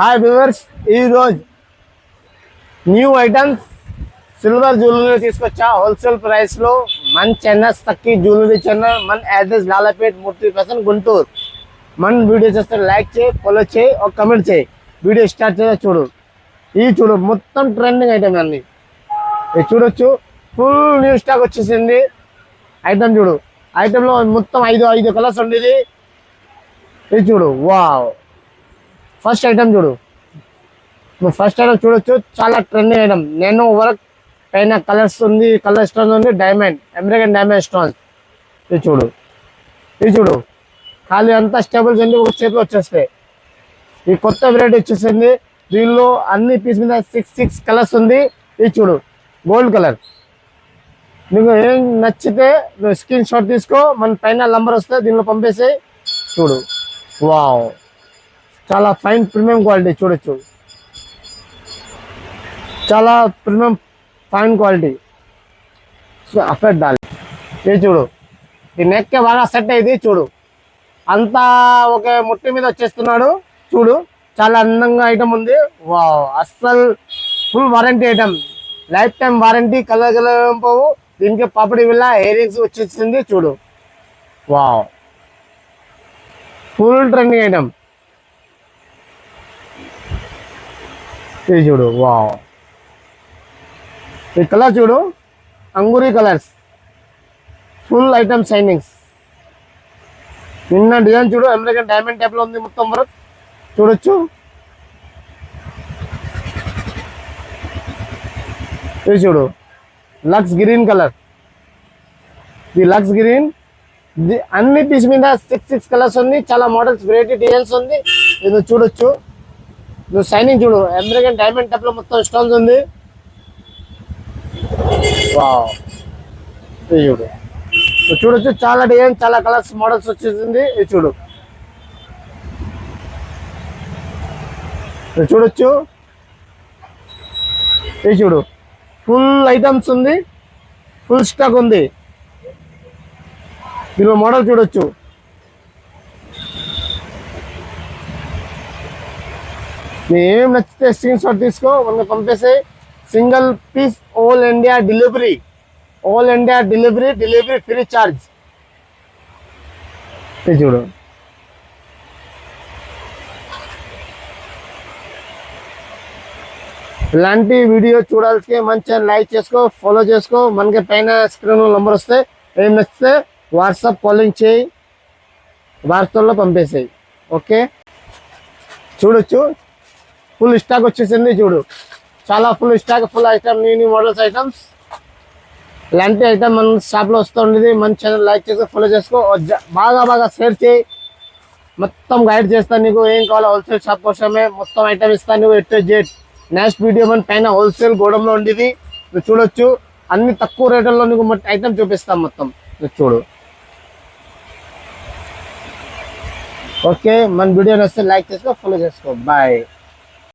Hi viewers, ఈరోజు new items silver jewellery తీసుకొచ్చా. Wholesale price లో మన చెన్నస్ తక్కి జ్యువెలరీ ఛానల్. మన అడ్రస్ లాలపేట్ మూర్తి పర్సన్ గుంటూరు. మన వీడియో చేస్తే లైక్ చేయి, ఫాలో చేయి, ఒక కమెంట్ చేయి. వీడియో స్టార్ట్ చేస్తే చూడు. ఇది చూడు, మొత్తం ట్రెండింగ్ ఐటమ్ అన్ని. ఇది చూడొచ్చు, ఫుల్ న్యూ స్టాక్ వచ్చేసింది. ఐటమ్ చూడు, ఐటమ్ లో మొత్తం ఐదు కలర్స్ ఉండేది. ఇది చూడు, వావ్. ఫస్ట్ ఐటమ్ చూడు, ఫస్ట్ ఐటమ్ చూడొచ్చు, చాలా ట్రెండింగ్ ఐటమ్. నేను వర్క్ పైన కలర్స్ ఉంది, కలర్ స్టోన్స్ ఉంది, డైమండ్, అమెరికన్ డైమండ్ స్టోన్స్. ఇది చూడు, ఖాళీ అంతా స్టేబుల్స్ అండి, ఒక చేతిలో వచ్చేస్తాయి. ఈ కొత్త వెరైటీ వచ్చేసింది. దీనిలో అన్ని పీస్ మీద సిక్స్ కలర్స్ ఉంది. ఇది చూడు, గోల్డ్ కలర్. నీకు ఏం నచ్చితే నువ్వు స్క్రీన్ షాట్ తీసుకో, మన పైన నంబర్ వస్తే దీనిలో పంపేసి చూడు. వావ్, చాలా ఫైన్ ప్రీమియం క్వాలిటీ. చూడొచ్చు, చాలా ప్రీమియం ఫైన్ క్వాలిటీ. సో అఫెక్ట్ దాలి. ఇది చూడు, ఈ నెక్ బాగా సెట్ అయింది. చూడు, అంతా ఒక ముట్టి మీద వచ్చేస్తున్నాడు. చూడు, చాలా అందంగా ఐటమ్ ఉంది. వావ్, అస్సలు full warranty item, life time warranty. Colour పోవు. దీనికి పాపడి విల్ల ఇయర్ రింగ్స్ వచ్చేసింది. చూడు, వావ్, ఫుల్ ట్రెండింగ్ ఐటమ్. ఇది చూడు, వావ్. ఈ కలర్ చూడు, అంగూరీ కలర్స్, ఫుల్ ఐటమ్ షైనింగ్స్. నిన్న డిజైన్ చూడు, అమెరికన్ డైమండ్ టైప్ లో ఉంది మొత్తం వర్క్. చూడొచ్చు, ఇది చూడు, లక్స్ గ్రీన్ కలర్. ఇది లక్స్ గ్రీన్. అన్ని పీస్ మీద సిక్స్ కలర్స్ ఉంది. చాలా మోడల్స్, వెరైటీ డిజైన్స్ ఉంది. ఇది చూడొచ్చు, నువ్వు షైనింగ్ చూడు, అమెరికన్ డైమండ్ టైప్ లో మొత్తం స్టోన్స్ ఉంది. వావ్, ఇది చూడు, నువ్వు చూడొచ్చు, చాలా డిజైన్, చాలా కలర్స్, మోడల్స్ వచ్చేసింది. ఇది చూడు, నువ్వు చూడొచ్చు, ఇది చూడు, ఫుల్ ఐటమ్స్ ఉంది, ఫుల్ స్టాక్ ఉంది. దీనిలో మోడల్ చూడొచ్చు. ఏం నచ్చితే స్క్రీన్ షాట్ తీసుకో, మనకి పంపేసే. Single piece all India delivery, delivery free charge. ఇది చూడు, ఇలాంటి వీడియో చూడాల్సి మన ఛానల్ లైక్ చేసుకో, ఫాలో చేసుకో. మనకి పైన స్క్రీన్ నంబర్ వస్తే ఏం నచ్చితే వాట్సాప్ కాలింగ్ చేయి, వాట్సాప్లో పంపేసాయి. ఓకే, చూడొచ్చు, ఫుల్ స్టాక్ వచ్చేసింది. చూడు, చాలా full stock, full item, new models items. ఇలాంటి ఐటమ్ మన షాప్లో వస్తుండేది. మన ఛానల్ లైక్ చేసుకో, ఫాలో చేసుకో, బాగా షేర్ చేయి. మొత్తం గైడ్ చేస్తాను నీకు, ఏం కావాలో హోల్సేల్ షాప్ కోసమే మొత్తం ఐటమ్ ఇస్తాను నీకు ఎట్ జెడ్. నెక్స్ట్ వీడియో మన పైన హోల్సేల్ గోడంలో ఉండేది. నువ్వు చూడొచ్చు, అన్ని తక్కువ రేట్లలో నీకు ఐటమ్ చూపిస్తాం మొత్తం. నువ్వు చూడు. ఓకే, మన వీడియో నచ్చితే లైక్ చేసుకో, ఫాలో చేసుకో. బాయ్.